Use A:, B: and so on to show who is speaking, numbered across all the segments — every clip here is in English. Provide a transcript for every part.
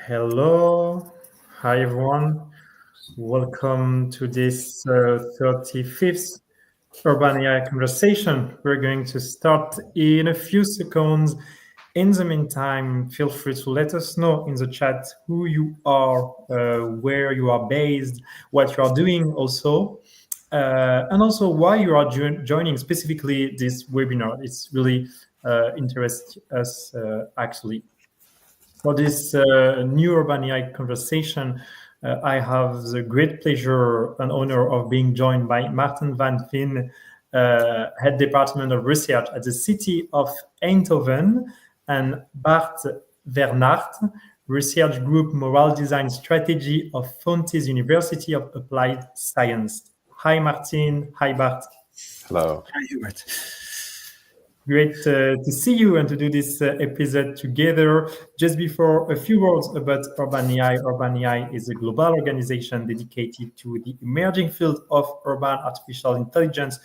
A: Hello, hi everyone. Welcome to this 35th Urban AI conversation. We're going to start in a few seconds. In the meantime, feel free to let us know in the chat who you are, where you are based, what you are doing also, and also why you are joining specifically this webinar. It's really interests us actually. For this new Urban AI conversation, I have the great pleasure and honor of being joined by Maarten van Veen, Head Department of Research at the City of Eindhoven, and Bart Vernaert, Research Group Moral Design Strategy of Fontys University of Applied Science. Hi, Maarten. Hi, Bart.
B: Hello.
C: Hi, Hubert.
A: Great to see you and to do this episode together. Just before, a few words about Urban AI. Urban AI is a global organization dedicated to the emerging field of urban artificial intelligence.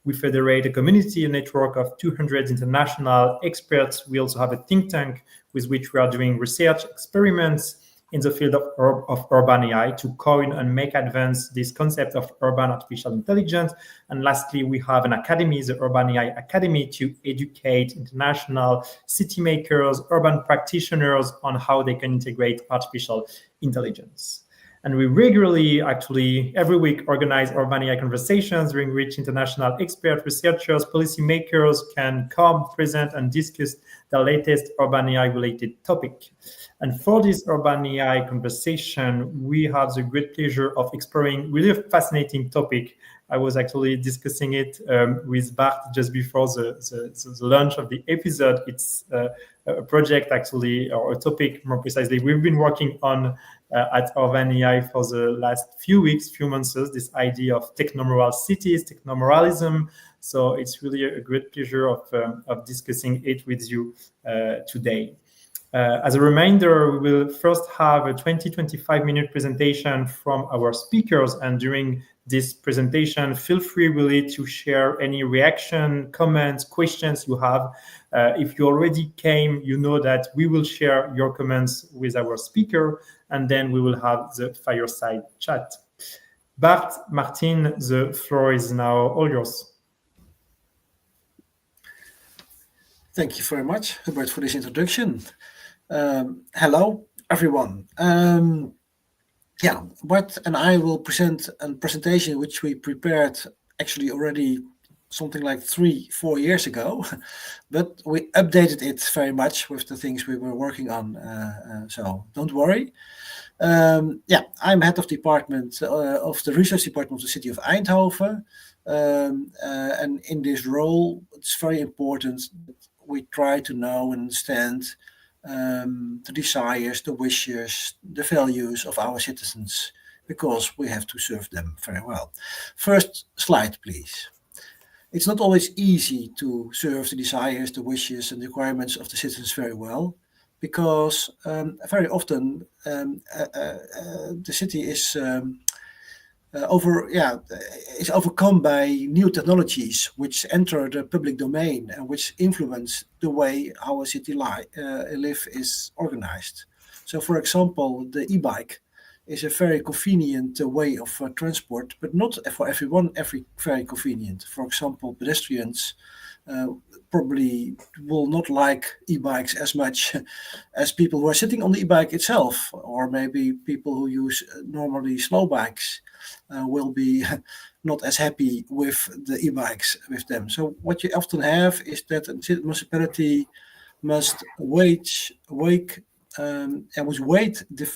A: We federate a community, a network of 200 international experts. We also have a think tank with which we are doing research experiments in the field of urban AI to coin and make advance this concept of urban artificial intelligence. And lastly, we have an academy, the Urban AI Academy, to educate international city makers, urban practitioners on how they can integrate artificial intelligence. And we regularly, actually, every week organize Urban AI conversations during which international experts, researchers, policymakers can come, present, and discuss the latest Urban AI related topic. And for this Urban AI conversation, we have the great pleasure of exploring really a fascinating topic. I was actually discussing it with Bart just before the launch of the episode. It's a project, actually, or a topic more precisely, we've been working on at Urban AI for the last few weeks, few months, this idea of techno-moral cities, techno-moralism. So it's really a great pleasure of discussing it with you today. As a reminder, we will first have a 20-25-minute presentation from our speakers. And during this presentation, feel free really to share any reaction, comments, questions you have. If you already came, you know that we will share your comments with our speaker, and then we will have the fireside chat. Bart, Maarten, the floor is now all yours.
C: Thank you very much, Hubert, for this introduction. Hello, everyone. Bart and I will present a presentation which we prepared actually already something like 3-4 years ago, but we updated it very much with the things we were working on. So don't worry. I'm head of department of the research department of the City of Eindhoven. And in this role, it's very important that we try to know and understand the desires, the wishes, the values of our citizens, because we have to serve them very well. First slide, please. It's not always easy to serve the desires, the wishes, and the requirements of the citizens very well, because very often the city is overcome by new technologies which enter the public domain and which influence the way our city live is organized. So, for example, the e-bike is a very convenient way of transport, but not for everyone very convenient. For example, pedestrians probably will not like e-bikes as much as people who are sitting on the e-bike itself, or maybe people who use normally slow bikes will be not as happy with the e-bikes with them. So what you often have is that a municipality must weight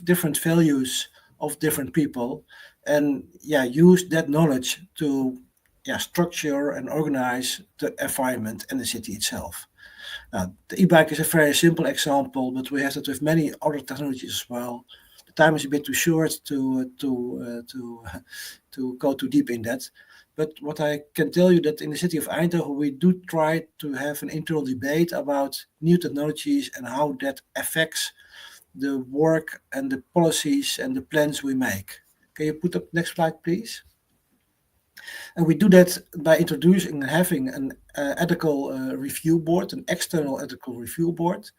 C: different values of different people, and use that knowledge to structure and organize the environment and the city itself. Now, the e-bike is a very simple example, but we have that with many other technologies as well. The time is a bit too short to go too deep in that. But what I can tell you that in the city of Eindhoven, we do try to have an internal debate about new technologies and how that affects the work and the policies and the plans we make. Can you put up next slide, please? And we do that by introducing and having an ethical review board, an external ethical review board,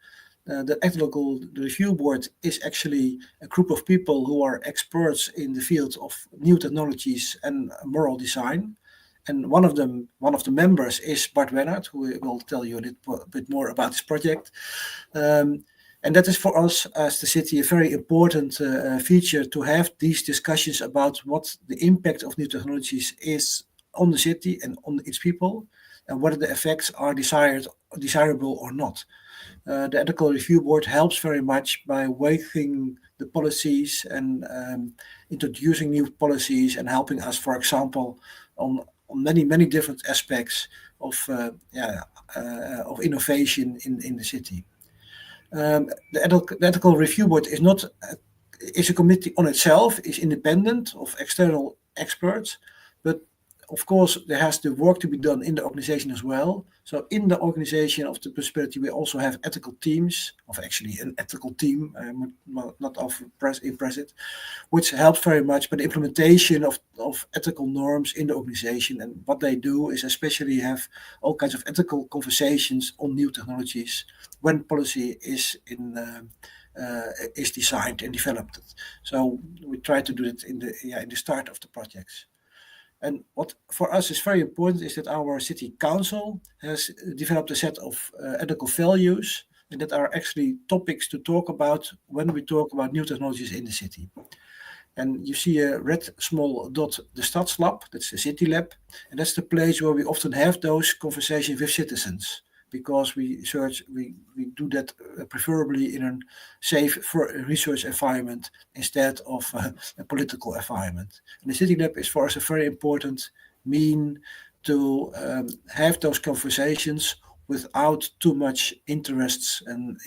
C: The ethical review board is actually a group of people who are experts in the field of new technologies and moral design. And one of the members is Bart Wennert, who will tell you a bit more about this project. And that is for us as the city a very important feature to have these discussions about what the impact of new technologies is on the city and on its people, and whether the effects are desirable or not. The ethical review board helps very much by weighing the policies and introducing new policies and helping us, for example, on many different aspects of innovation in the city. The ethical review board is a committee on itself, is independent of external experts, but of course there has to work to be done in the organization as well. So in the organization of the Prosperity, we also have ethical teams, of actually an ethical team, not often impress it, which helps very much by the implementation of ethical norms in the organization. And what they do is especially have all kinds of ethical conversations on new technologies when policy is designed and developed. So we try to do it in the start of the projects. And what for us is very important is that our city council has developed a set of ethical values, and that are actually topics to talk about when we talk about new technologies in the city. And you see a red small dot, the Stadslab, that's the city lab, and that's the place where we often have those conversations with citizens, because we do that preferably in a safe research environment instead of a political environment. And the City Lab is for us a very important mean to have those conversations without too much interest and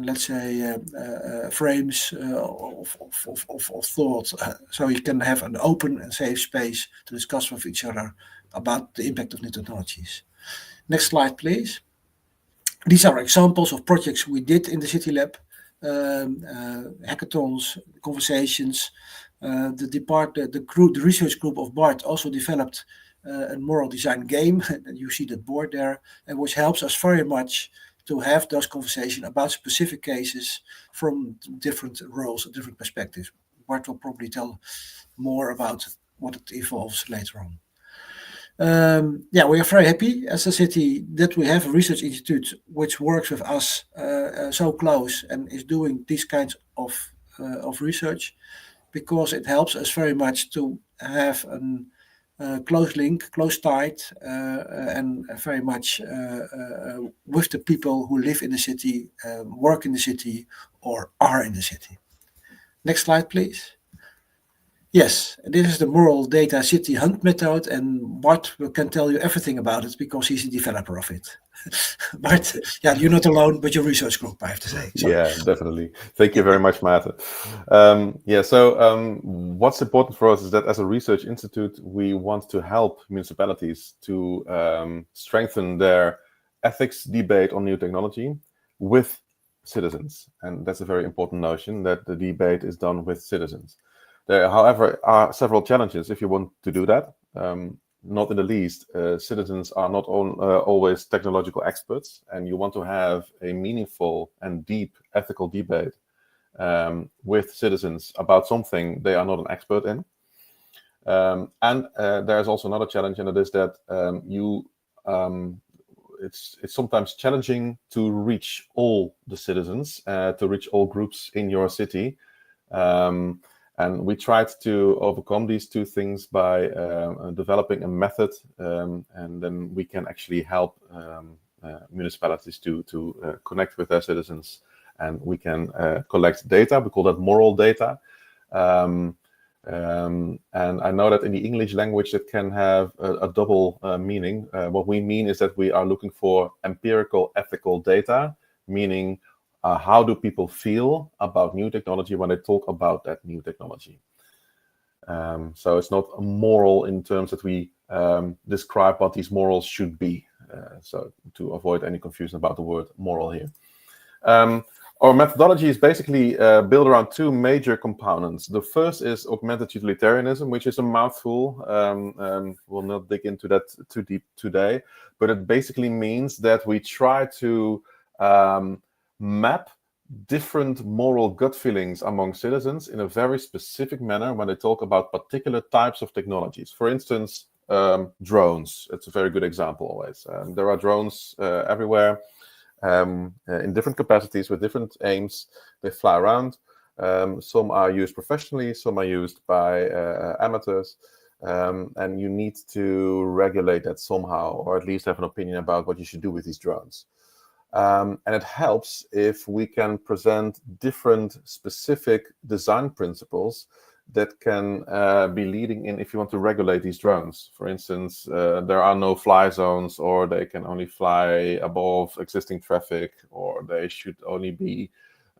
C: let's say frames of thought, so you can have an open and safe space to discuss with each other about the impact of new technologies. Next slide, please. These are examples of projects we did in the City Lab, hackathons, conversations. The research group of Bart also developed a moral design game, and you see that board there, and which helps us very much to have those conversations about specific cases from different roles and different perspectives. Bart will probably tell more about what it involves later on. We are very happy as a city that we have a research institute which works with us so close and is doing these kinds of research, because it helps us very much to have a close link, close tied, and very much with the people who live in the city, work in the city, or are in the city. Next slide, please. Yes, this is the Moral Data City Hunt method, and Bart can tell you everything about it because he's a developer of it. Bart, you're not alone, but your research group, I have to say.
B: So. Yeah, definitely. Thank you very much, Maarten. What's important for us is that as a research institute, we want to help municipalities to strengthen their ethics debate on new technology with citizens. And that's a very important notion, that the debate is done with citizens. There, however, are several challenges if you want to do that. Not in the least, citizens are not always technological experts, and you want to have a meaningful and deep ethical debate with citizens about something they are not an expert in. There's also another challenge, and it is that it's sometimes challenging to reach all the citizens, to reach all groups in your city. And we tried to overcome these two things by developing a method, and then we can actually help municipalities to connect with their citizens, and we can collect data. We call that moral data. And I know that in the English language it can have a double meaning. What we mean is that we are looking for empirical ethical data, meaning how do people feel about new technology when they talk about that new technology? So it's not moral in terms that we describe what these morals should be. So to avoid any confusion about the word moral here. Our methodology is basically built around two major components. The first is augmented utilitarianism, which is a mouthful. We'll not dig into that too deep today, but it basically means that we try to map different moral gut feelings among citizens in a very specific manner when they talk about particular types of technologies. For instance, drones. It's a very good example always. There are drones everywhere. In different capacities with different aims. They fly around. Some are used professionally, some are used by amateurs, and you need to regulate that somehow, or at least have an opinion about what you should do with these drones. And it helps if we can present different specific design principles that can be leading in if you want to regulate these drones. For instance, there are no fly zones, or they can only fly above existing traffic, or they should only be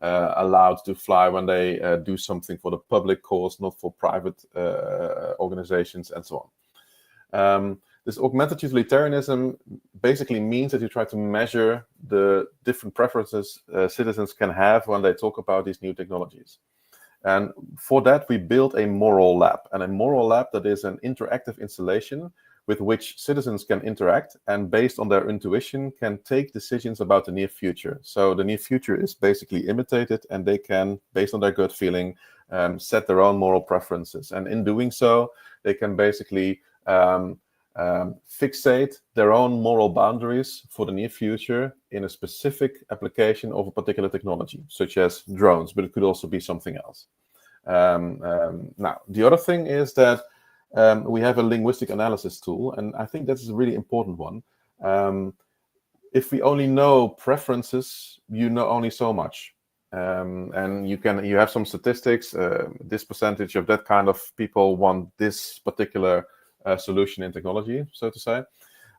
B: allowed to fly when they do something for the public cause, not for private organizations, and so on. This augmented utilitarianism basically means that you try to measure the different preferences citizens can have when they talk about these new technologies. And for that, we built a moral lab. And a moral lab, that is an interactive installation with which citizens can interact and based on their intuition can take decisions about the near future. So the near future is basically imitated, and they can, based on their gut feeling, set their own moral preferences. And in doing so, they can basically fixate their own moral boundaries for the near future in a specific application of a particular technology, such as drones, but it could also be something else. Now, the other thing is that we have a linguistic analysis tool, and I think that's a really important one. If we only know preferences, you know only so much. And you have some statistics, this percentage of that kind of people want this particular solution in technology, so to say.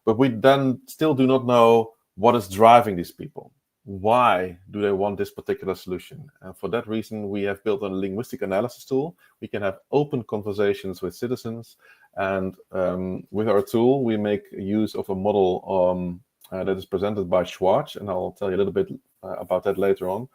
B: But we then still do not know what is driving these people. Why do they want this particular solution? And for that reason, we have built a linguistic analysis tool. We can have open conversations with citizens. And with our tool, we make use of a model that is presented by Schwartz. And I'll tell you a little bit about that later on.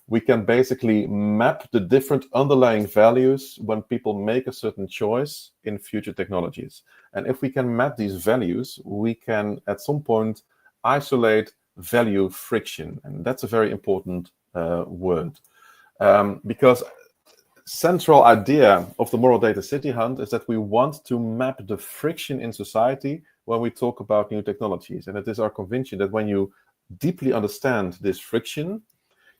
B: We can basically map the different underlying values when people make a certain choice in future technologies. And if we can map these values, we can at some point isolate value friction. And that's a very important word. Because central idea of the Moral Data City Hunt is that we want to map the friction in society when we talk about new technologies. And it is our conviction that when you deeply understand this friction,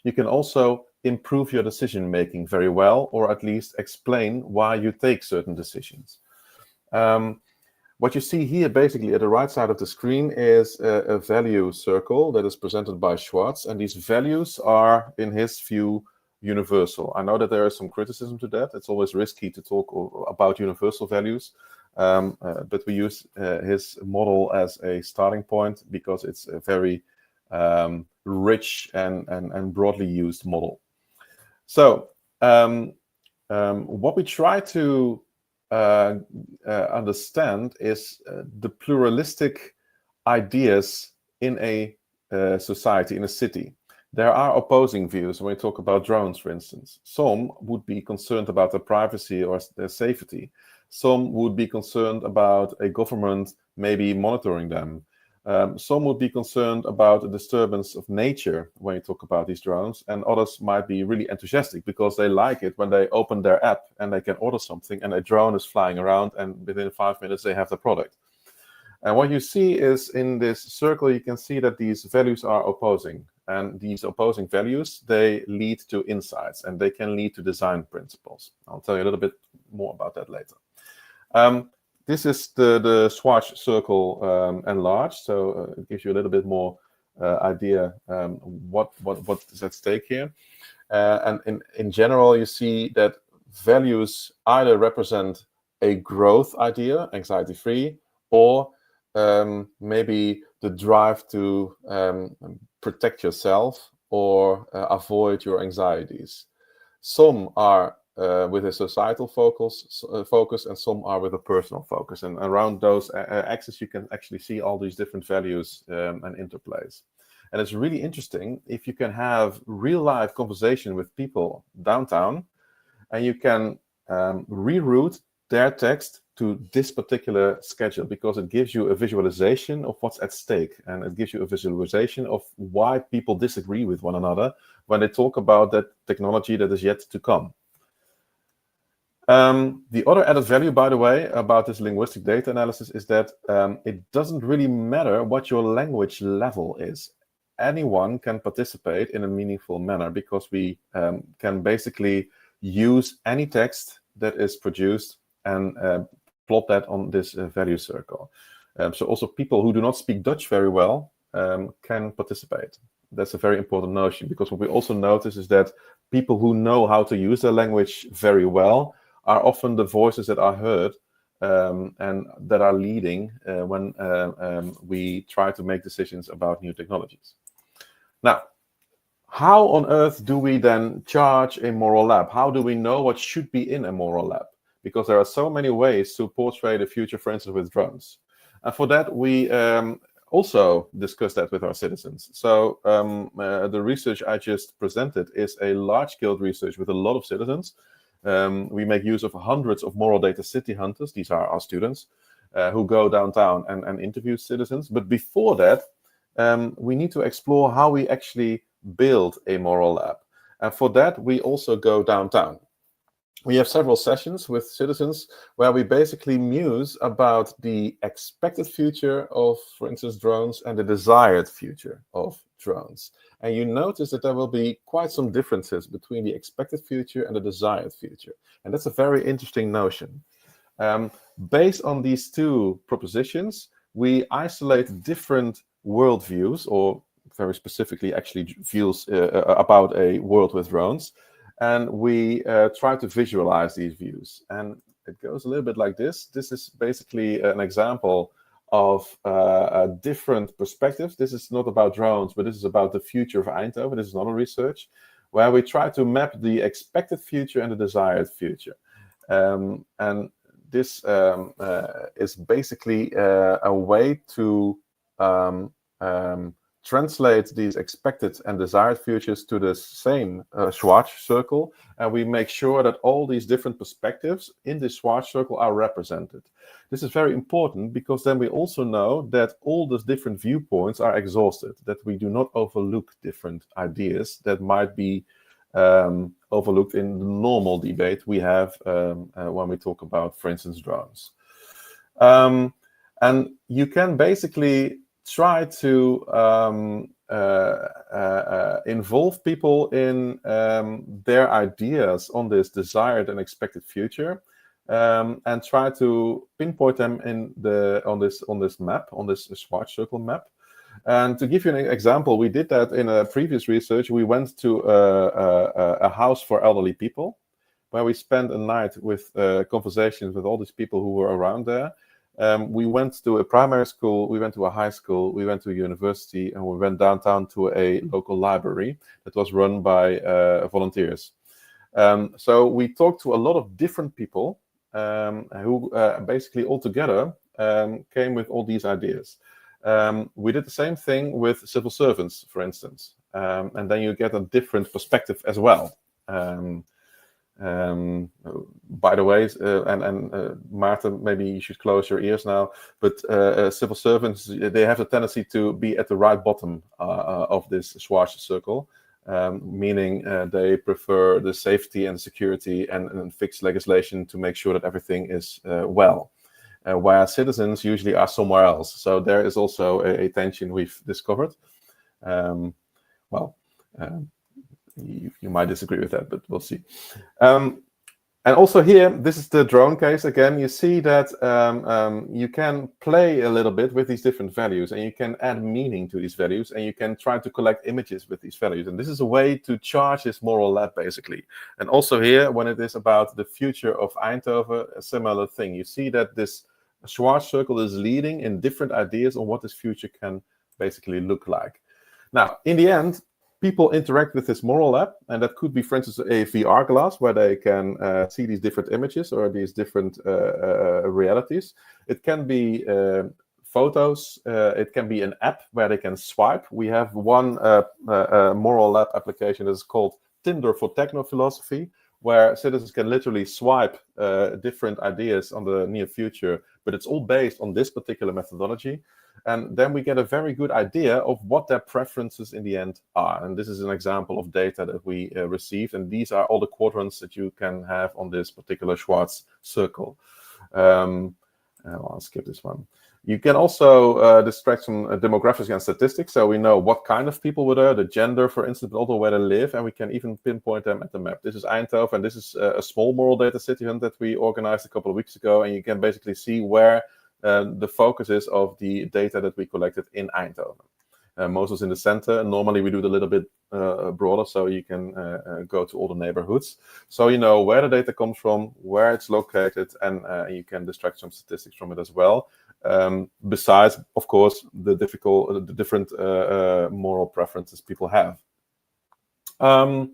B: you can also improve your decision making very well, or at least explain why you take certain decisions. What you see here basically at the right side of the screen is a value circle that is presented by Schwartz, and these values are, in his view, universal. I know that there is some criticism to that. It's always risky to talk about universal values, but we use his model as a starting point because it's a very rich and broadly used model. So what we try to understand is the pluralistic ideas in a society, in a city. There are opposing views when we talk about drones, for instance. Some would be concerned about their privacy or their safety. Some would be concerned about a government maybe monitoring them. Some would be concerned about the disturbance of nature when you talk about these drones, and others might be really enthusiastic because they like it when they open their app and they can order something and a drone is flying around and within 5 minutes they have the product. And what you see is in this circle, you can see that these values are opposing. And these opposing values, they lead to insights and they can lead to design principles. I'll tell you a little bit more about that later. This is the Schwartz circle enlarged, so it gives you a little bit more idea what is at stake here. And in general, you see that values either represent a growth idea, anxiety-free, or maybe the drive to protect yourself or avoid your anxieties. Some are with a societal focus, and some are with a personal focus. And around those axes, you can actually see all these different values and interplays. And it's really interesting if you can have real life conversation with people downtown, and you can reroute their text to this particular schedule, because it gives you a visualization of what's at stake, and it gives you a visualization of why people disagree with one another when they talk about that technology that is yet to come. The other added value, by the way, about this linguistic data analysis is that it doesn't really matter what your language level is. Anyone can participate in a meaningful manner, because we can basically use any text that is produced and plot that on this value circle. So also people who do not speak Dutch very well can participate. That's a very important notion, because what we also notice is that people who know how to use their language very well are often the voices that are heard and that are leading when we try to make decisions about new technologies. Now, how on earth do we then charge a moral lab? How do we know what should be in a moral lab? Because there are so many ways to portray the future, for instance, with drones. And for that, we also discuss that with our citizens. So the research I just presented is a large-scale research with a lot of citizens. We make use of hundreds of moral data city hunters. These are our students who go downtown and interview citizens. But before that, we need to explore how we actually build a moral lab. And for that, we also go downtown. We have several sessions with citizens where we basically muse about the expected future of, for instance, drones and the desired future of drones. And you notice that there will be quite some differences between the expected future and the desired future. And that's a very interesting notion. Based on these two propositions, we isolate different worldviews, or very specifically actually views about a world with drones. And we try to visualize these views. And it goes a little bit like this. This is basically an example of different perspectives. This is not about drones, but this is about the future of Eindhoven. This is another research where we try to map the expected future and the desired future. And this is basically a way to translate these expected and desired futures to the same Schwarz circle, and we make sure that all these different perspectives in this Schwarz circle are represented. This is very important, because then we also know that all those different viewpoints are exhausted, that we do not overlook different ideas that might be overlooked in the normal debate we have when we talk about, for instance, drones. And you can basically try to involve people in their ideas on this desired and expected future, and try to pinpoint them in on this map, on this Schwarz circle map. And to give you an example, we did that in a previous research. We went to a house for elderly people, where we spent a night with conversations with all these people who were around there. We went to a primary school, we went to a high school, we went to a university, and we went downtown to a local library that was run by volunteers. So we talked to a lot of different people who basically all together came with all these ideas. We did the same thing with civil servants, for instance, and then you get a different perspective as well. By the way, and Maarten, maybe you should close your ears now, but civil servants, they have a tendency to be at the right bottom of this Schwarz circle, meaning they prefer the safety and security and fixed legislation to make sure that everything is well, where citizens usually are somewhere else. So there is also a tension we've discovered. You might disagree with that, but we'll see. And also here, this is the drone case. Again, you see that you can play a little bit with these different values, and you can add meaning to these values, and you can try to collect images with these values. And this is a way to charge this moral lab, basically. And also here, when it is about the future of Eindhoven, a similar thing. You see that this Schwarz circle is leading in different ideas on what this future can basically look like. Now, in the end, people interact with this moral lab, and that could be, for instance, a VR glass where they can see these different images or these different realities. It can be photos. It can be an app where they can swipe. We have one Moral Lab application that is called Tinder for Techno-Philosophy, where citizens can literally swipe different ideas on the near future, but it's all based on this particular methodology. And then we get a very good idea of what their preferences in the end are. And this is an example of data that we received. And these are all the quadrants that you can have on this particular Schwarz circle. I'll skip this one. You can also distract some demographics and statistics. So we know what kind of people were there, the gender, for instance, but also where they live. And we can even pinpoint them at the map. This is Eindhoven. And this is a small moral data city hunt that we organized a couple of weeks ago. And you can basically see where the focus is of the data that we collected in Eindhoven. Most was in the center. Normally we do it a little bit broader, so you can go to all the neighborhoods. So you know where the data comes from, where it's located, and you can extract some statistics from it as well. Besides, of course, the different moral preferences people have. Oh,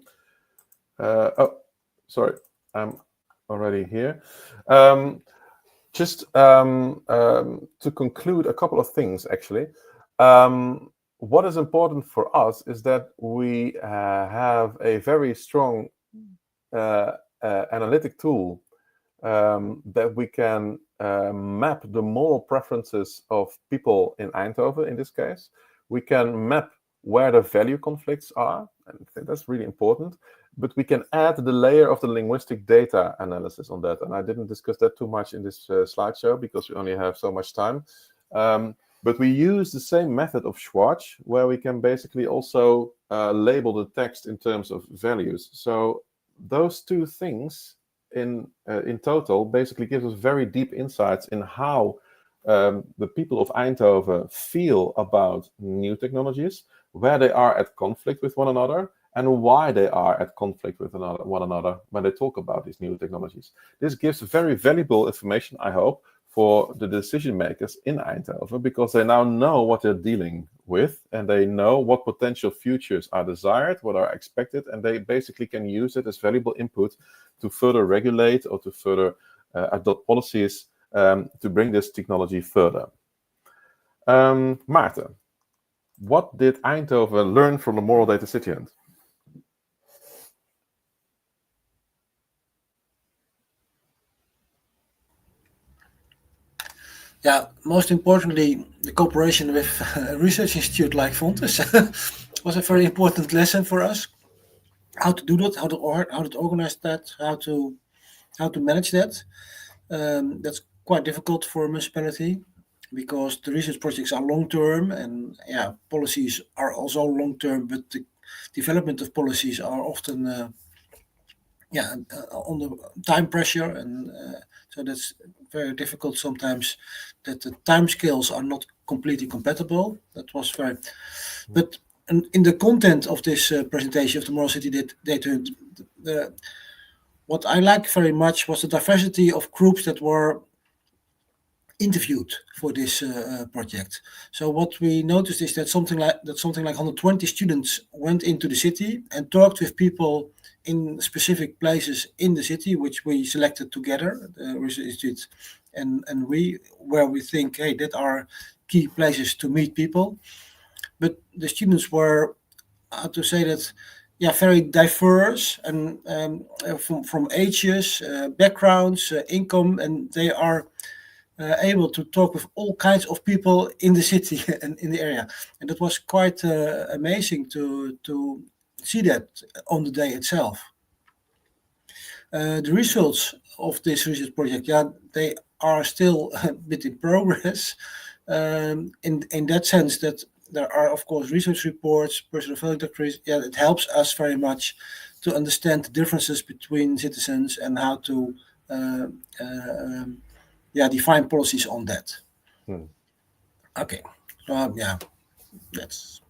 B: sorry, I'm already here. Just to conclude a couple of things, actually. What is important for us is that we have a very strong analytic tool that we can map the moral preferences of people in Eindhoven, in this case. We can map where the value conflicts are, and I think that's really important. But we can add the layer of the linguistic data analysis on that. And I didn't discuss that too much in this slideshow because we only have so much time. But we use the same method of Schwarz, where we can basically also label the text in terms of values. So those two things in total basically gives us very deep insights in how the people of Eindhoven feel about new technologies, where they are at conflict with one another, and why they are at conflict with one another when they talk about these new technologies. This gives very valuable information, I hope, for the decision makers in Eindhoven, because they now know what they're dealing with, and they know what potential futures are desired, what are expected, and they basically can use it as valuable input to further regulate or to further adopt policies to bring this technology further. Maarten, what did Eindhoven learn from the Moral Data City Hunt?
C: Yeah, most importantly, the cooperation with a research institute like Fontes was a very important lesson for us. How to do that, how to organize that, how to manage that. That's quite difficult for a municipality because the research projects are long term, and policies are also long term. But the development of policies are often on the time pressure, and so that's very difficult sometimes that the timescales are not completely compatible. That was very, but in the content of this presentation of the Moral City Data, what I like very much was the diversity of groups that were interviewed for this project. So what we noticed is that something like 120 students went into the city and talked with people in specific places in the city, which we selected together, the Research Institute and we, where we think, hey, that are key places to meet people. But the students were, how to say that, very diverse and from ages, backgrounds, income, and they are able to talk with all kinds of people in the city and in the area. And it was quite amazing to see that on the day itself. The results of this research project, they are still a bit in progress, in that sense that there are, of course, research reports, personal value doctrines. It helps us very much to understand the differences between citizens and how to define policies on that. Okay, so that's.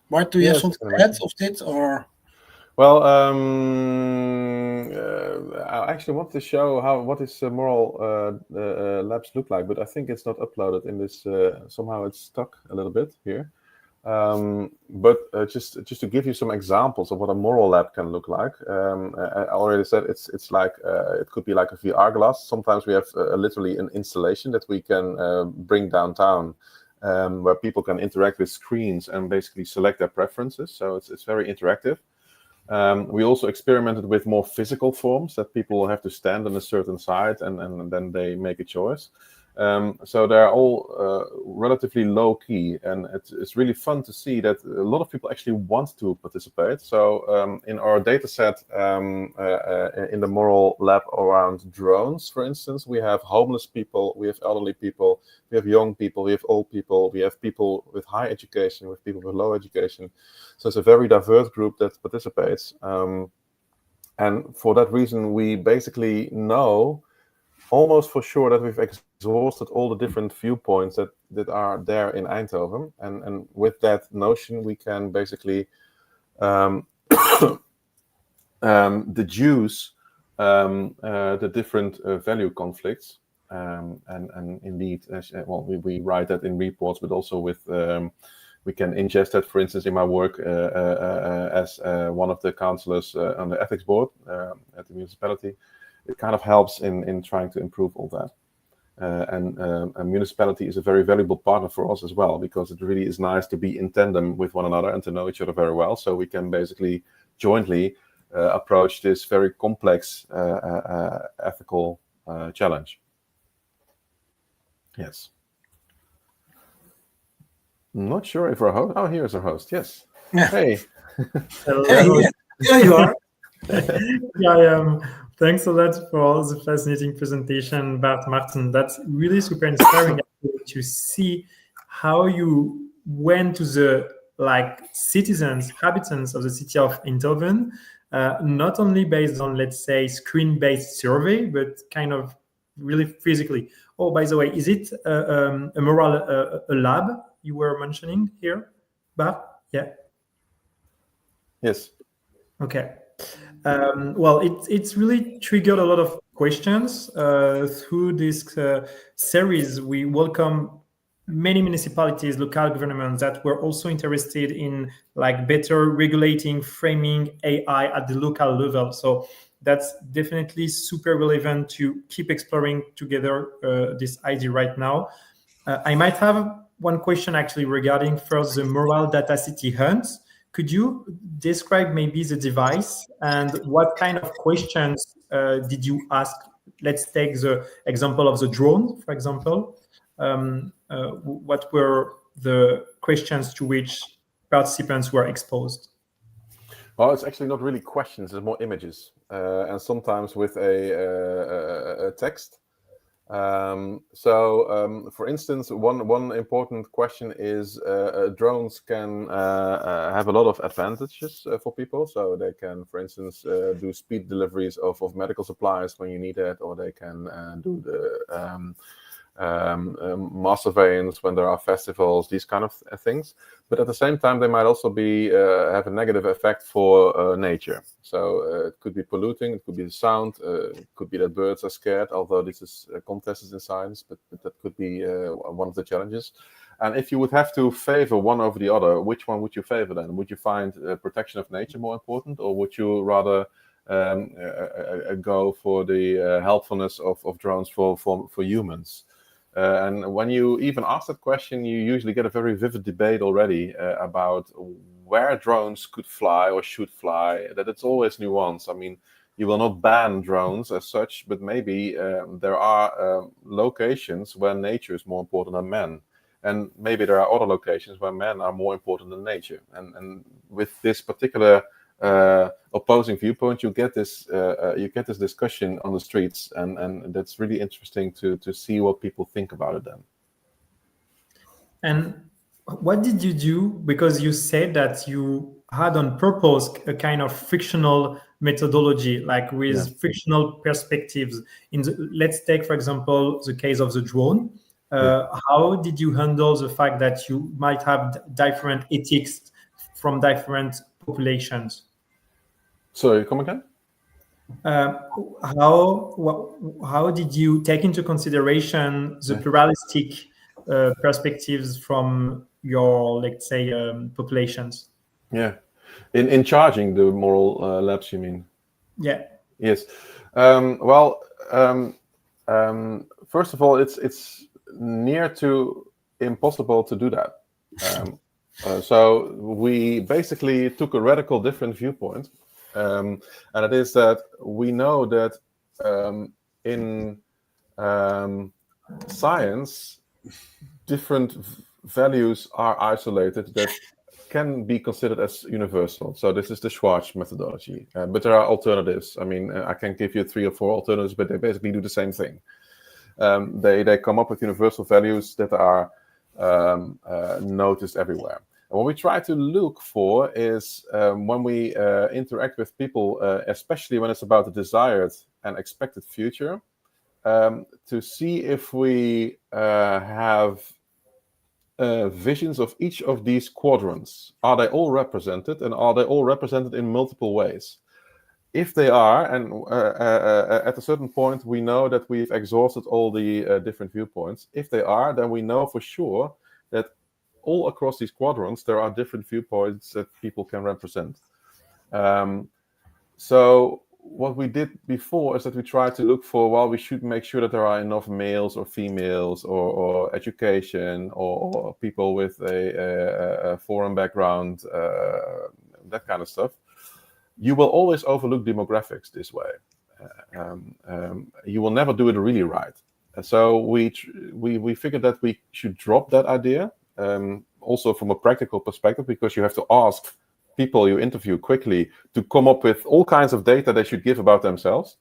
C: Bart, do you have something to add of it, or?
B: Well, I actually want to show what is Moral Labs look like, but I think it's not uploaded in this. Somehow it's stuck a little bit here. But just to give you some examples of what a moral lab can look like, I already said it's like it could be like a VR glass. Sometimes we have literally an installation that we can bring downtown, where people can interact with screens and basically select their preferences. So it's very interactive. We also experimented with more physical forms that people have to stand on a certain side and then they make a choice. So they're all relatively low key, and it's really fun to see that a lot of people actually want to participate. So in our data set, in the moral lab around drones, for instance, we have homeless people, we have elderly people, we have young people, we have old people, we have people with high education, we have people with low education. So it's a very diverse group that participates. And for that reason, we basically know almost for sure that we've exhausted all the different viewpoints that are there in Eindhoven. And with that notion, we can basically deduce the different value conflicts. And indeed, we write that in reports, but also with we can ingest that, for instance, in my work as one of the councillors on the ethics board at the municipality. It kind of helps in trying to improve all that. And a municipality is a very valuable partner for us as well, because it really is nice to be in tandem with one another and to know each other very well. So we can basically jointly approach this very complex ethical challenge. Yes. Not sure if our host. Oh, here's our host. Yes.
C: Yeah.
B: Hey.
A: Hello.
C: There you are.
A: Yeah, thanks a lot for all the fascinating presentation, Maarten. That's really super inspiring to see how you went to the citizens, habitants of the city of Eindhoven, not only based on, let's say, screen-based survey, but kind of really physically. Oh, by the way, is it a moral a lab you were mentioning here, Bart? Yeah.
B: Yes.
A: Okay. Well, it's really triggered a lot of questions through this series. We welcome many municipalities, local governments that were also interested in better regulating, framing AI at the local level. So that's definitely super relevant to keep exploring together this idea right now. I might have one question actually regarding first the moral data city hunts. Could you describe maybe the device and what kind of questions did you ask? Let's take the example of the drone, for example. What were the questions to which participants were exposed?
B: Well, it's actually not really questions, it's more images, and sometimes with a text. For instance, one important question is drones can have a lot of advantages for people. So they can, for instance, do speed deliveries of medical supplies when you need it, or they can do the mass surveillance when there are festivals, these kind of things. But at the same time, they might also be have a negative effect for nature. So it could be polluting, it could be the sound, it could be that birds are scared, although this is contested in science, but that could be one of the challenges. And if you would have to favor one over the other, which one would you favor then? Would you find protection of nature more important, or would you rather go for the helpfulness of drones for humans? And when you even ask that question, you usually get a very vivid debate already about where drones could fly or should fly, that it's always nuanced. I mean, you will not ban drones as such, but maybe there are locations where nature is more important than man. And maybe there are other locations where men are more important than nature. And with this particular opposing viewpoint, you get this discussion on the streets, and that's really interesting to see what people think about it then.
A: And what did you do? Because you said that you had on purpose a kind of fictional methodology, with fictional perspectives. Let's take, for example, the case of the drone. How did you handle the fact that you might have different ethics from different populations?
B: Sorry, come again?
A: How did you take into consideration the pluralistic perspectives from your, let's say, populations?
B: Yeah, in charging the moral labs, you mean?
A: Yeah.
B: Yes. Well, first of all, it's near to impossible to do that. So we basically took a radical different viewpoint, and it is that we know that in science, different values are isolated that can be considered as universal. So this is the Schwarz methodology, but there are alternatives. I mean, I can give you 3 or 4 alternatives, but they basically do the same thing. They come up with universal values that are noticed everywhere. And what we try to look for is when we interact with people, especially when it's about the desired and expected future, to see if we have visions of each of these quadrants. Are they all represented, and are they all represented in multiple ways? If they are, and at a certain point we know that we've exhausted all the different viewpoints. If they are, then we know for sure that all across these quadrants there are different viewpoints that people can represent. So what we did before is that we tried to look for, well, we should make sure that there are enough males or females or education or people with a foreign background, that kind of stuff. You will always overlook demographics this way. You will never do it really right. And so we figured that we should drop that idea, also from a practical perspective, because you have to ask people you interview quickly to come up with all kinds of data they should give about themselves.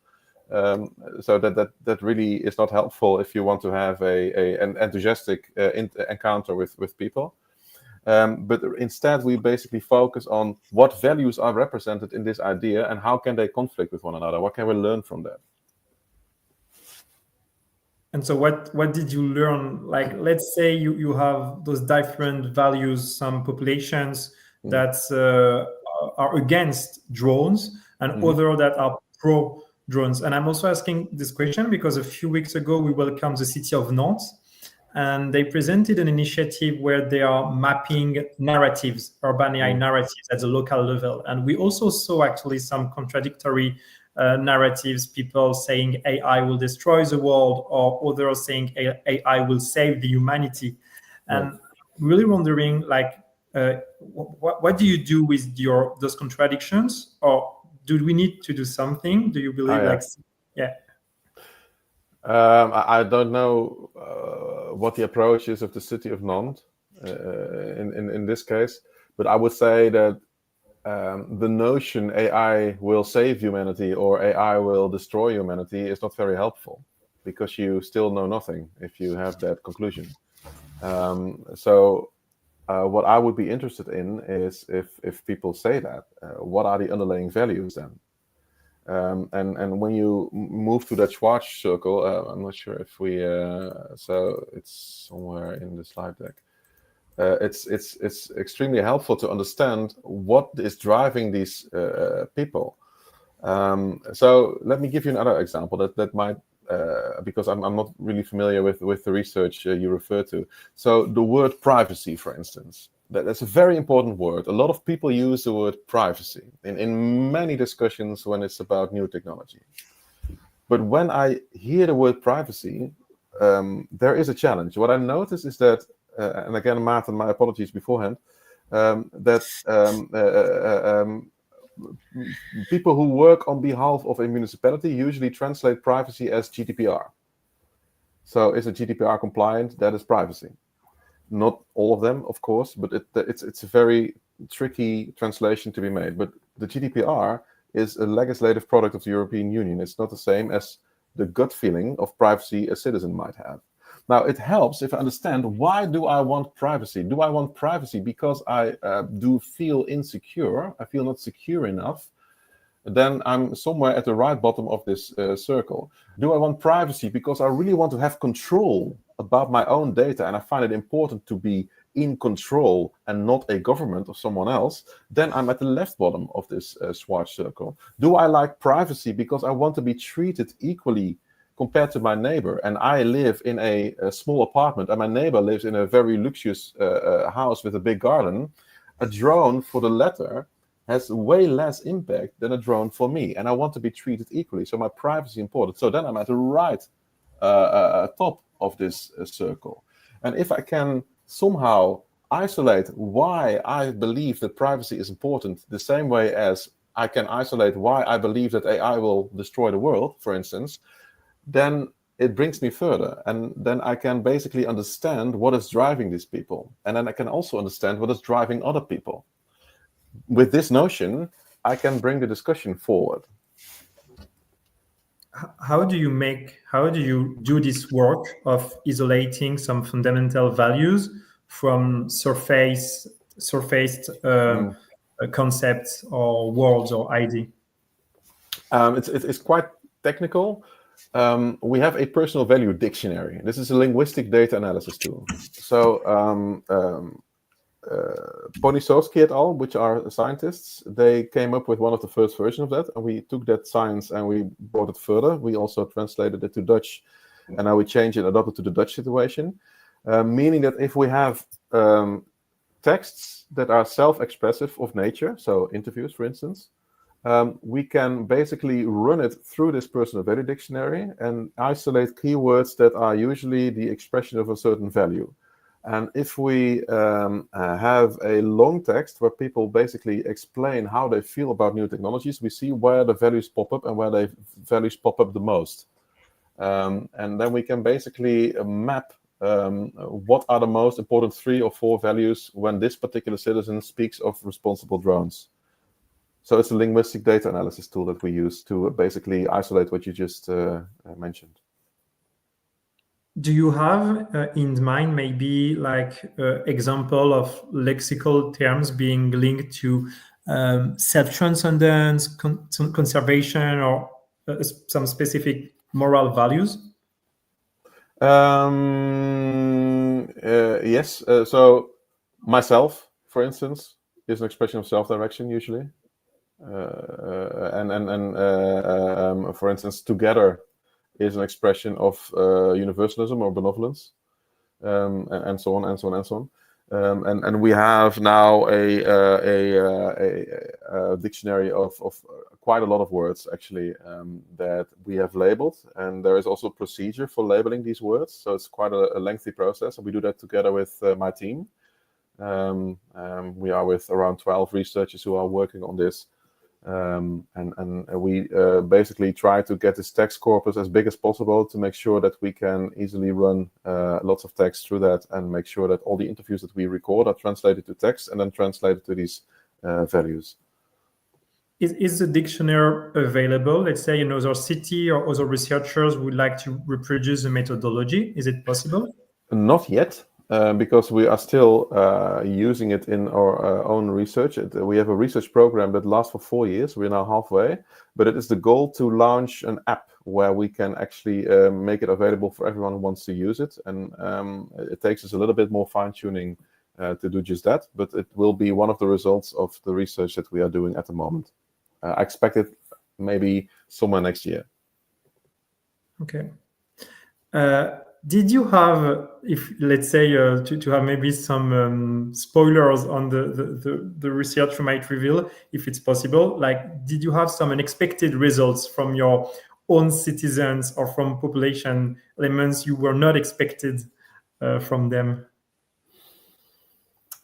B: So that really is not helpful if you want to have an enthusiastic encounter with people. But instead, we basically focus on what values are represented in this idea and how can they conflict with one another. What can we learn from that?
A: And so what did you learn? Like, let's say you have those different values, some populations that are against drones and other that are pro drones. And I'm also asking this question because a few weeks ago, we welcomed the city of Nantes, and they presented an initiative where they are mapping narratives, urban AI narratives at the local level. And we also saw actually some contradictory narratives, people saying AI will destroy the world, or others saying AI will save the humanity. And really wondering, like, what do you do with those contradictions, or do we need to do something? Do you believe,
B: I don't know what the approach is of the city of Nantes in this case, but I would say that the notion AI will save humanity or AI will destroy humanity is not very helpful, because you still know nothing if you have that conclusion. So what I would be interested in is if people say that, what are the underlying values then? And when you move to that Schwarz circle, I'm not sure if we so it's somewhere in the slide deck. It's extremely helpful to understand what is driving these people. So let me give you another example that might, because I'm not really familiar with the research you refer to. So the word privacy, for instance, that's a very important word. A lot of people use the word privacy in many discussions when it's about new technology. But when I hear the word privacy, there is a challenge. What I notice is that, and again, Maarten, my apologies beforehand, that people who work on behalf of a municipality usually translate privacy as GDPR. So is it GDPR compliant? That is privacy. Not all of them, of course, but it's a very tricky translation to be made. But the GDPR is a legislative product of the European Union. It's not the same as the gut feeling of privacy a citizen might have. Now, it helps if I understand, why do I want privacy? Do I want privacy because I do feel insecure? I feel not secure enough. Then I'm somewhere at the right bottom of this circle. Do I want privacy because I really want to have control about my own data and I find it important to be in control and not a government or someone else? Then I'm at the left bottom of this Schwarz circle. Do I like privacy because I want to be treated equally compared to my neighbor, and I live in a small apartment, and my neighbor lives in a very luxurious house with a big garden, a drone for the latter has way less impact than a drone for me, and I want to be treated equally. So my privacy is important. So then I'm at the right top of this circle. And if I can somehow isolate why I believe that privacy is important, the same way as I can isolate why I believe that AI will destroy the world, for instance, then it brings me further. And then I can basically understand what is driving these people. And then I can also understand what is driving other people. With this notion, I can bring the discussion forward.
A: How do you do this work of isolating some fundamental values from surfaced concepts or words or ID?
B: It's quite technical. We have a personal value dictionary. This is a linguistic data analysis tool. So Ponisovsky et al., which are scientists, they came up with one of the first versions of that, and we took that science and we brought it further. We also translated it to Dutch, and now we change it, adapt it to the Dutch situation, meaning that if we have texts that are self-expressive of nature, so interviews, for instance, we can basically run it through this personal value dictionary and isolate keywords that are usually the expression of a certain value. And if we have a long text where people basically explain how they feel about new technologies, we see where the values pop up and where the values pop up the most. And then we can basically map what are the most important 3 or 4 values when this particular citizen speaks of responsible drones. So it's a linguistic data analysis tool that we use to basically isolate what you just mentioned.
A: Do you have in mind maybe like example of lexical terms being linked to self-transcendence, conservation, or some specific moral values?
B: Yes. So myself, for instance, is an expression of self-direction usually. For instance, together is an expression of universalism or benevolence, and so on and so on and so on. And we have now a dictionary of quite a lot of words actually that we have labeled, and there is also a procedure for labeling these words. So it's quite a lengthy process, and we do that together with my team. We are with around 12 researchers who are working on this. And we basically try to get this text corpus as big as possible to make sure that we can easily run lots of text through that and make sure that all the interviews that we record are translated to text and then translated to these values.
A: Is the dictionary available? Let's say another city or other researchers would like to reproduce the methodology. Is it possible?
B: Not yet. Because we are still using it in our own research. We have a research program that lasts for 4 years. We're now halfway, but it is the goal to launch an app where we can actually make it available for everyone who wants to use it. And it takes us a little bit more fine-tuning to do just that, but it will be one of the results of the research that we are doing at the moment. I expect it maybe somewhere next year.
A: Okay. Did you have, if let's say, to have maybe some spoilers on the research you might reveal, if it's possible, like did you have some unexpected results from your own citizens or from population elements you were not expected from them?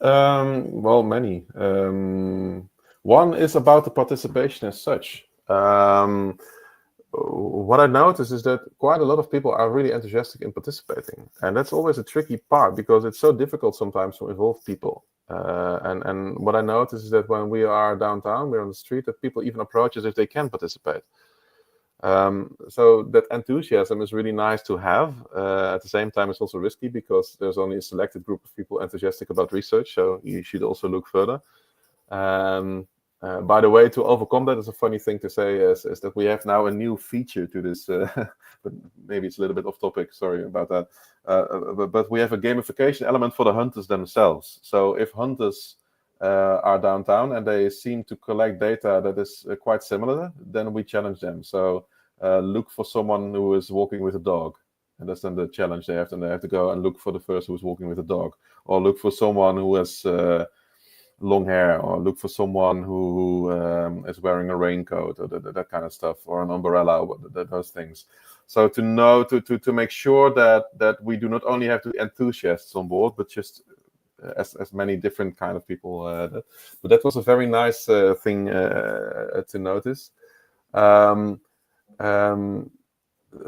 B: Well, many. One is about the participation as such. What I notice is that quite a lot of people are really enthusiastic in participating, and that's always a tricky part because it's so difficult sometimes to involve people. And what I notice is that when we are downtown, we're on the street, that people even approach us if they can participate. So that enthusiasm is really nice to have. At the same time, it's also risky because there's only a selected group of people enthusiastic about research, so you should also look further. By the way, to overcome that, is a funny thing to say is that we have now a new feature to this, but maybe it's a little bit off topic, sorry about that. But we have a gamification element for the hunters themselves. So if hunters are downtown and they seem to collect data that is quite similar, then we challenge them. So look for someone who is walking with a dog. And that's then the challenge they have. And they have to go and look for the first who is walking with a dog. Or look for someone who has long hair. Or look for someone who is wearing a raincoat. Or that kind of stuff. Or an umbrella. Those things. So to know, to make sure that we do not only have the enthusiasts on board, but just as many different kind of people. But that was a very nice thing to notice.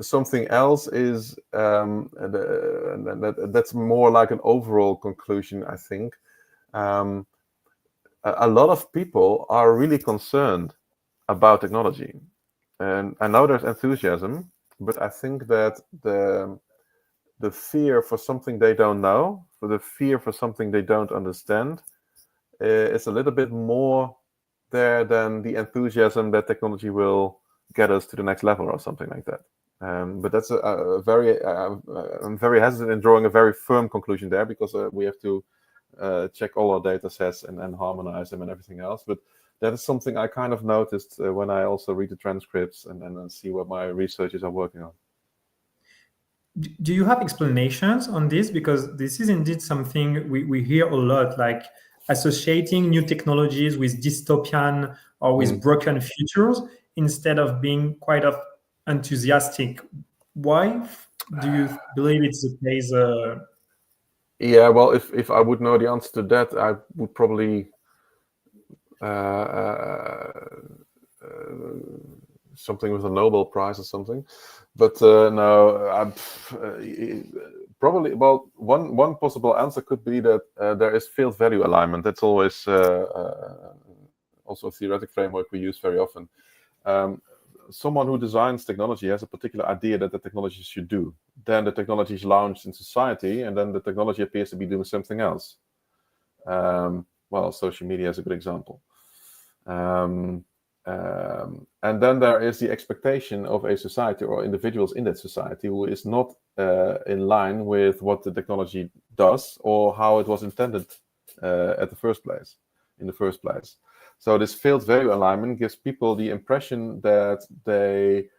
B: Something else is that's more like an overall conclusion, I think. A lot of people are really concerned about technology, and I know there's enthusiasm, but I think that the fear for something they don't know, for the fear for something they don't understand, is a little bit more there than the enthusiasm that technology will get us to the next level or something like that. But that's a very, I'm very hesitant in drawing a very firm conclusion there, because we have to check all our data sets and harmonize them and everything else. But that is something I kind of noticed when I also read the transcripts and see what my researchers are working on.
A: Do you have explanations on this? Because this is indeed something we hear a lot, like associating new technologies with dystopian or with broken futures instead of being quite enthusiastic. Why do you believe it's the case?
B: Yeah, well, if I would know the answer to that, I would probably something with a Nobel Prize or something. But no, probably. Well, one possible answer could be that there is field value alignment. That's always also a theoretic framework we use very often. Someone who designs technology has a particular idea that the technology should do. Then the technology is launched in society, and then the technology appears to be doing something else. Well, social media is a good example. And then there is the expectation of a society or individuals in that society who is not in line with what the technology does or how it was intended in the first place. So this field value alignment gives people the impression that they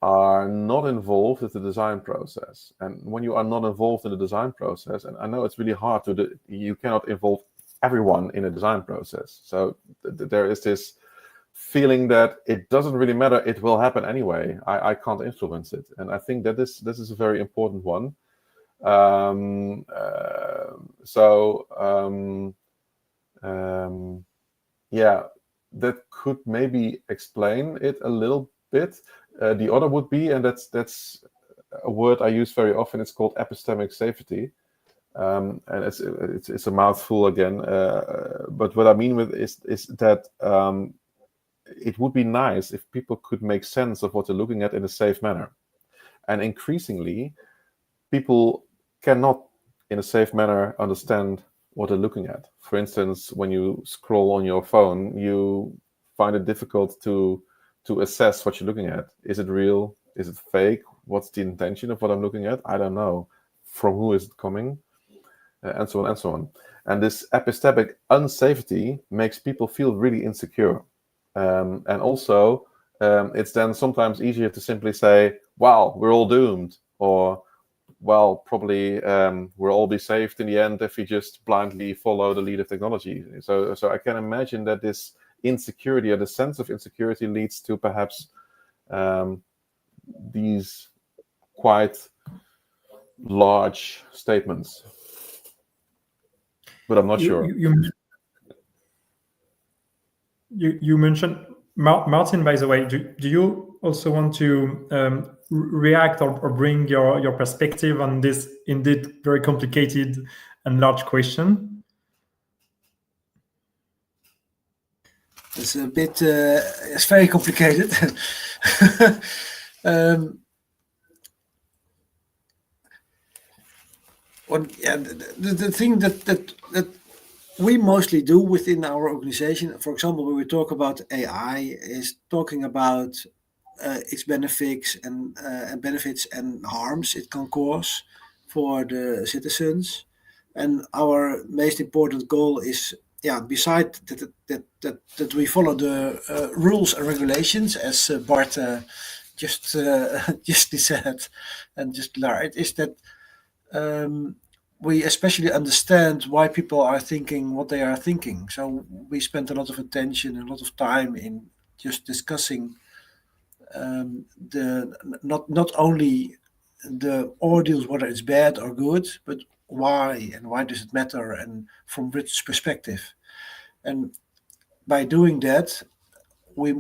B: are not involved with the design process. And when you are not involved in the design process, and I know it's really hard you cannot involve everyone in a design process. So there is this feeling that it doesn't really matter, it will happen anyway. I can't influence it. And I think that this is a very important one. Yeah, that could maybe explain it a little bit. The other would be, and that's a word I use very often, it's called epistemic safety. And it's a mouthful again. But what I mean with is that it would be nice if people could make sense of what they're looking at in a safe manner. And increasingly, people cannot, in a safe manner, understand what they're looking at. For instance, when you scroll on your phone, you find it difficult to assess what you're looking at. Is it real? Is it fake? What's the intention of what I'm looking at? I don't know. From who is it coming? And so on and so on. And this epistemic unsafety makes people feel really insecure. And also, it's then sometimes easier to simply say, wow, we're all doomed. Or, well, probably we'll all be saved in the end if we just blindly follow the lead of technology. So I can imagine that this insecurity or the sense of insecurity leads to perhaps these quite large statements. But I'm not sure.
A: You mentioned Maarten, by the way. Do you also want to react or bring your perspective on this indeed very complicated and large question?
C: It's a bit. It's very complicated. The thing that we mostly do within our organization, for example, when we talk about AI, is talking about its benefits and harms it can cause for the citizens. And our most important goal is, beside that we follow the rules and regulations, as Bart just said and just learned is that we especially understand why people are thinking what they are thinking. So we spent a lot of attention and a lot of time in just discussing the not only the ordeals, whether it's bad or good, but why and why does it matter and from which perspective. And by doing that, we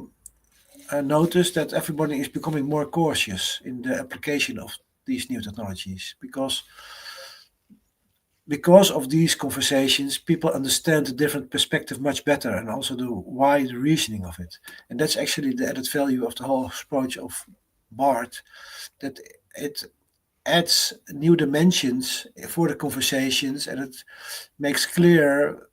C: noticed that everybody is becoming more cautious in the application of these new technologies because of these conversations, people understand the different perspective much better and also the why the reasoning of it. And that's actually the added value of the whole approach of BART, that it adds new dimensions for the conversations and it makes clearer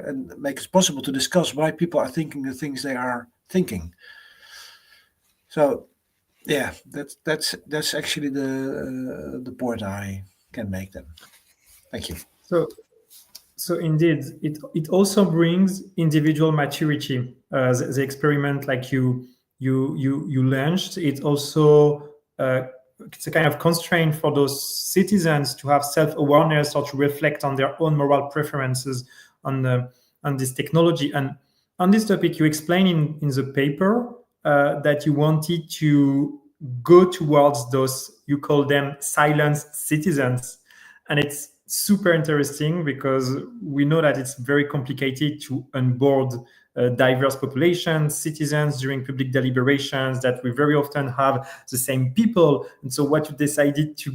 C: and makes it possible to discuss why people are thinking the things they are thinking. So yeah, that's actually the point I can make then. Thank you.
A: So indeed, it also brings individual maturity. The experiment, like you launched, it also it's a kind of constraint for those citizens to have self-awareness or to reflect on their own moral preferences on this technology. And on this topic, you explain in the paper that you wanted to go towards those, you call them silenced citizens, and it's super interesting because we know that it's very complicated to onboard diverse populations, citizens during public deliberations, that we very often have the same people. And so what you decided to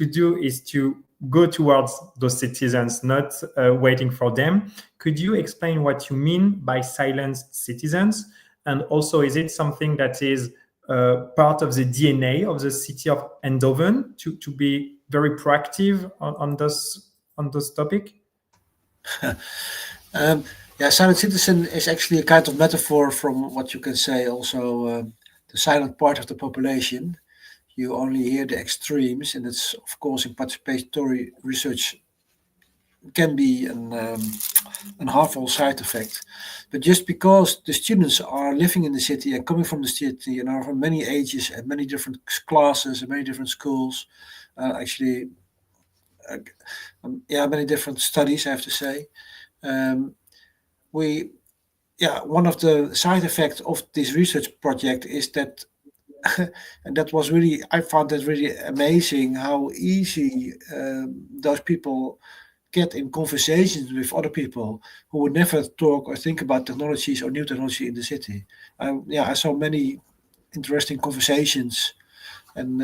A: do is to go towards those citizens, not waiting for them. Could you explain what you mean by silenced citizens? And also, is it something that is part of the DNA of the city of Eindhoven to be very proactive on those topic?
C: Yeah, silent citizen is actually a kind of metaphor from what you can say also the silent part of the population. You only hear the extremes, and it's of course in participatory research can be an harmful side effect. But just because the students are living in the city and coming from the city and are from many ages and many different classes and many different schools, actually, many different studies, I have to say. One of the side effects of this research project is that, and that was really, I found that really amazing how easy those people get in conversations with other people who would never talk or think about technologies or new technology in the city. I saw many interesting conversations, and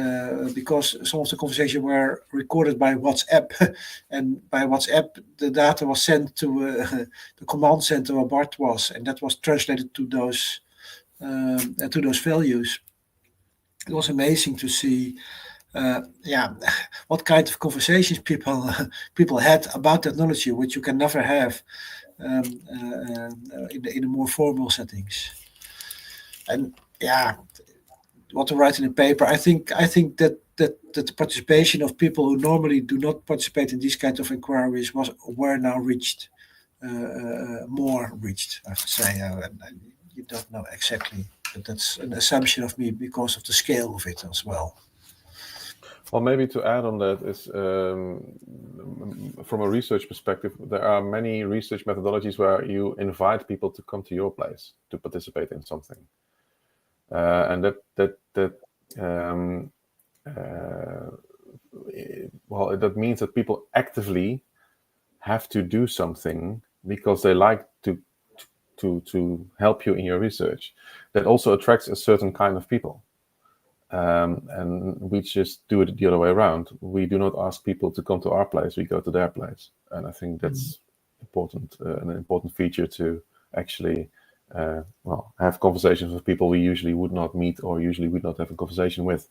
C: because some of the conversations were recorded by WhatsApp, and by WhatsApp the data was sent to the command center where BART was, and that was translated to those values. It was amazing to see what kind of conversations people had about technology, which you can never have in the more formal settings. And what to write in a paper, I think that the participation of people who normally do not participate in these kinds of inquiries were now reached, more reached, I have to say. You don't know exactly, but that's an assumption of me because of the scale of it as well.
B: Well, maybe to add on that is, from a research perspective, there are many research methodologies where you invite people to come to your place to participate in something, and that means that people actively have to do something because they like to help you in your research. That also attracts a certain kind of people. And we just do it the other way around. We do not ask people to come to our place, we go to their place. And I think that's important, an important feature to actually have conversations with people we usually would not meet or usually would not have a conversation with.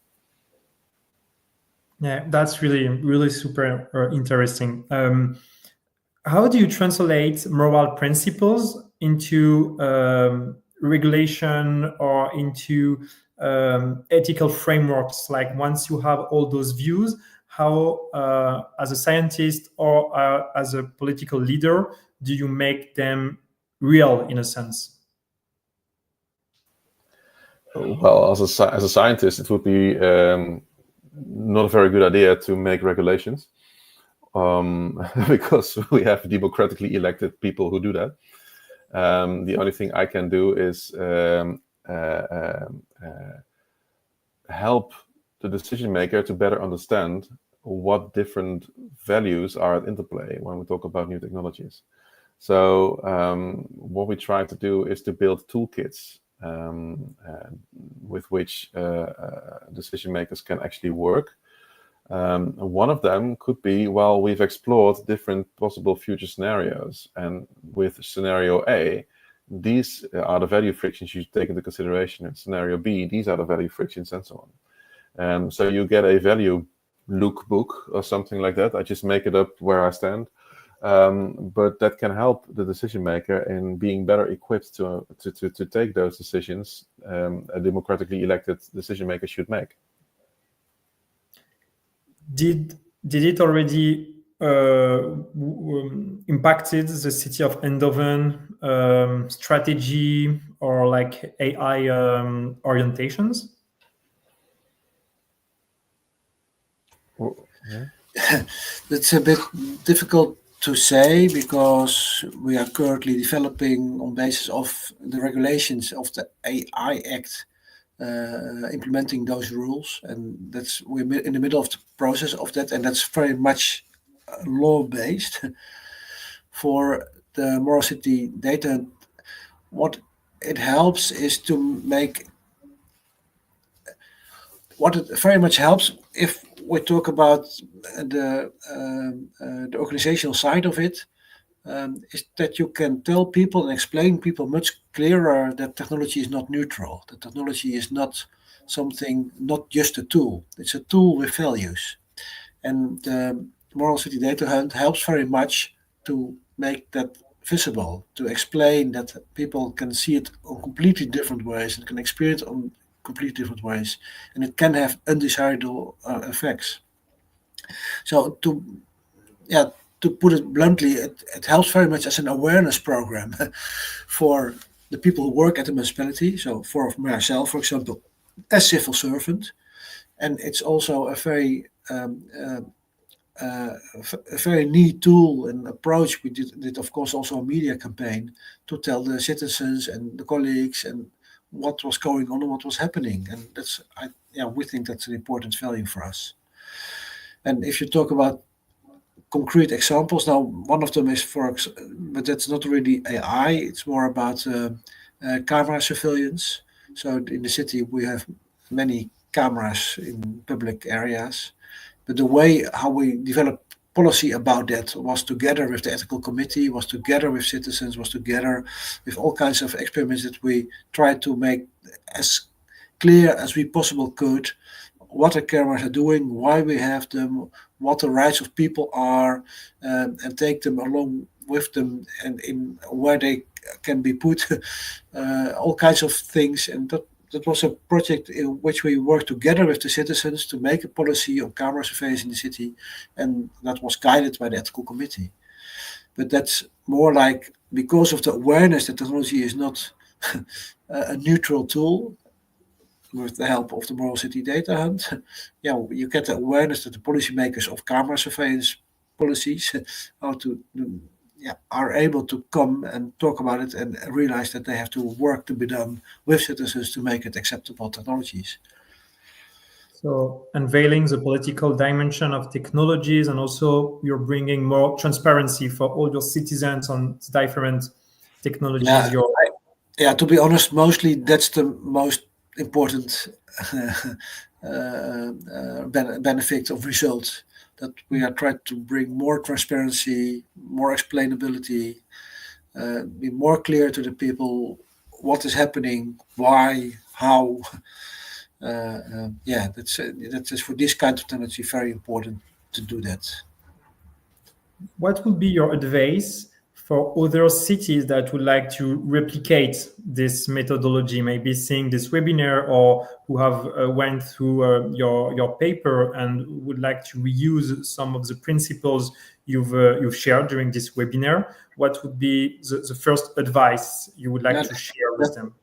A: Yeah, that's really super interesting. How do you translate moral principles into regulation or into ethical frameworks? Like once you have all those views, how, as a scientist or as a political leader, do you make them real in a sense?
B: Well, as a scientist, it would be not a very good idea to make regulations, because we have democratically elected people who do that. The only thing I can do is help the decision maker to better understand what different values are at interplay when we talk about new technologies. So what we try to do is to build toolkits with which decision makers can actually work. One of them could be, well, we've explored different possible future scenarios, and with scenario A, these are the value frictions you take into consideration. In scenario B, these are the value frictions, and so on. So you get a value lookbook or something like that. I just make it up where I stand. But that can help the decision maker in being better equipped to take those decisions a democratically elected decision maker should make.
A: Did it already impacted the City of Eindhoven strategy or like AI orientations?
C: Yeah. It's a bit difficult to say because we are currently developing on basis of the regulations of the AI Act, implementing those rules, and we're in the middle of the process of that, and that's very much law based. For the Moral City data, what it helps is to make what it very much helps if we talk about the organizational side of it, is that you can tell people and explain people much clearer that technology is not neutral. That technology is not something, not just a tool. It's a tool with values. And the Moral City Data Hunt helps very much to make that visible, to explain that people can see it on completely different ways and can experience it on completely different ways, and it can have undesirable effects. So to put it bluntly, it helps very much as an awareness program for the people who work at the municipality. So for myself, for example, as civil servant, and it's also a very neat tool and approach. We did of course also a media campaign to tell the citizens and the colleagues and what was going on and what was happening, and we think that's an important value for us. And if you talk about concrete examples, now one of them is but that's not really AI. It's more about camera surveillance. So in the city we have many cameras in public areas, but the way how we develop policy about that was together with the ethical committee, was together with citizens, was together with all kinds of experiments that we tried to make as clear as we possible could what the cameras are doing, why we have them, what the rights of people are, and take them along with them and in where they can be put, all kinds of things. And that was a project in which we worked together with the citizens to make a policy on camera surveillance in the city, and that was guided by the ethical committee. But that's more like, because of the awareness that technology is not a neutral tool, with the help of the Moral City Data Hunt, you get the awareness that the policymakers of camera surveillance policies are able to come and talk about it and realize that they have to work to be done with citizens to make it acceptable technologies.
A: So unveiling the political dimension of technologies, and also you're bringing more transparency for all your citizens on different technologies.
C: To be honest, mostly that's the most important benefit of results, that we are trying to bring more transparency, more explainability, be more clear to the people what is happening, why, how. That's for this kind of technology very important to do that.
A: What would be your advice for other cities that would like to replicate this methodology, maybe seeing this webinar, or who have went through your paper and would like to reuse some of the principles you've shared during this webinar? What would be the first advice you would like to share with them?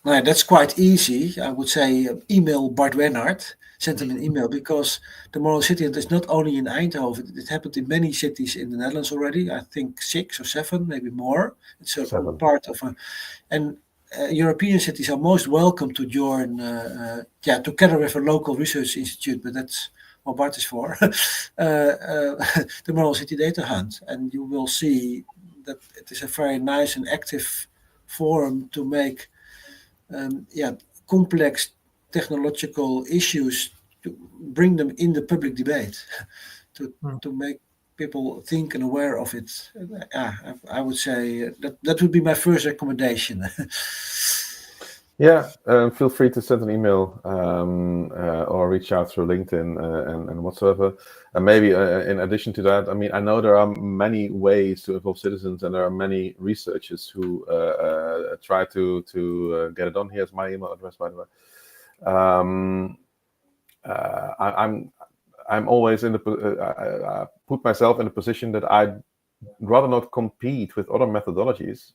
C: No, that's quite easy. I would say email Bart Wenhart, send him an email, because the moral city is not only in Eindhoven. It happened in many cities in the Netherlands already. I think 6 or 7, maybe more. It's a
B: 7.
C: part of and European cities are most welcome to join, together with a local research institute, but that's what Bart is for, the Moral City Data Hunt. And you will see that it is a very nice and active forum to make complex technological issues, to bring them in the public debate, to make people think and aware of it. I would say that would be my first recommendation.
B: Yeah, feel free to send an email or reach out through LinkedIn and whatsoever. And maybe in addition to that, I mean, I know there are many ways to involve citizens, and there are many researchers who try to get it done. Here's my email address, by the way. I'm always in I put myself in a position that I'd rather not compete with other methodologies,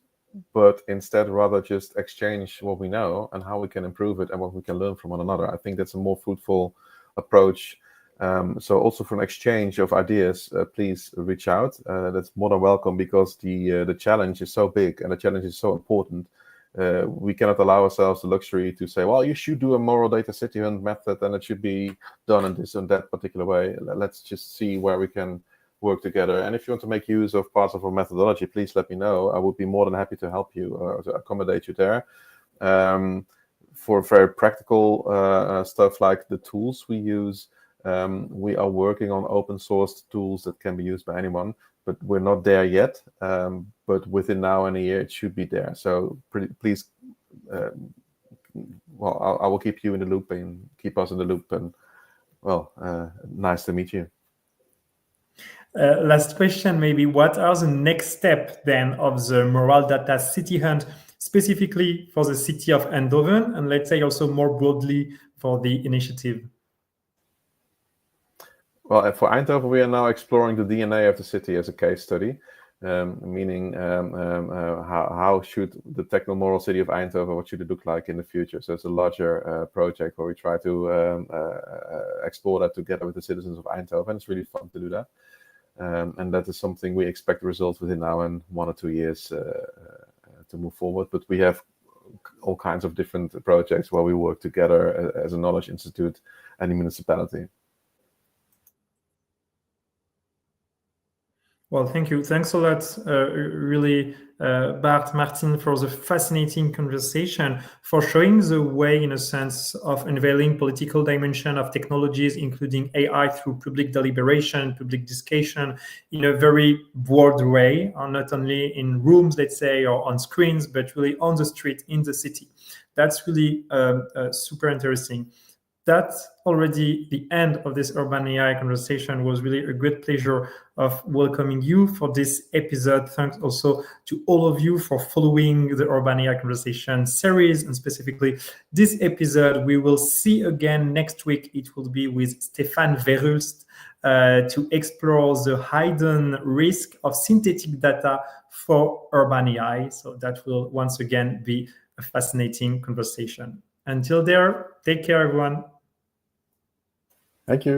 B: but instead rather just exchange what we know and how we can improve it and what we can learn from one another. I think that's a more fruitful approach. So also for an exchange of ideas, please reach out. That's more than welcome, because the challenge is so big and the challenge is so important. We cannot allow ourselves the luxury to say, well, you should do a moral data city hunt method and it should be done in this and that particular way. Let's just see where we can work together. And if you want to make use of parts of our methodology, please let me know. I would be more than happy to help you or to accommodate you there. For very practical stuff like the tools we use, we are working on open source tools that can be used by anyone, but we're not there yet. But within now and a year, it should be there. So please, I will keep you in the loop and keep us in the loop. And nice to meet you.
A: Last question, maybe. What are the next steps then of the Moral Data City Hunt, specifically for the City of Eindhoven, and let's say also more broadly for the initiative?
B: Well, for Eindhoven, we are now exploring the DNA of the city as a case study, meaning how should the Techno-Moral city of Eindhoven, what should it look like in the future? So it's a larger project where we try to explore that together with the citizens of Eindhoven. It's really fun to do that. And that is something we expect results within now and 1 or 2 years to move forward. But we have all kinds of different projects where we work together as a knowledge institute and a municipality.
A: Well, thank you. Thanks a lot, really, Bart, Maarten, for the fascinating conversation, for showing the way, in a sense, of unveiling political dimension of technologies, including AI, through public deliberation, public discussion, in a very broad way, not only in rooms, let's say, or on screens, but really on the street, in the city. That's really super interesting. That's already the end of this Urban AI conversation. It was really a great pleasure of welcoming you for this episode. Thanks also to all of you for following the Urban AI conversation series, and specifically this episode. We will see again next week. It will be with Stefan Verhulst to explore the hidden risk of synthetic data for Urban AI. So that will once again be a fascinating conversation. Until there, take care, everyone.
B: Thank you.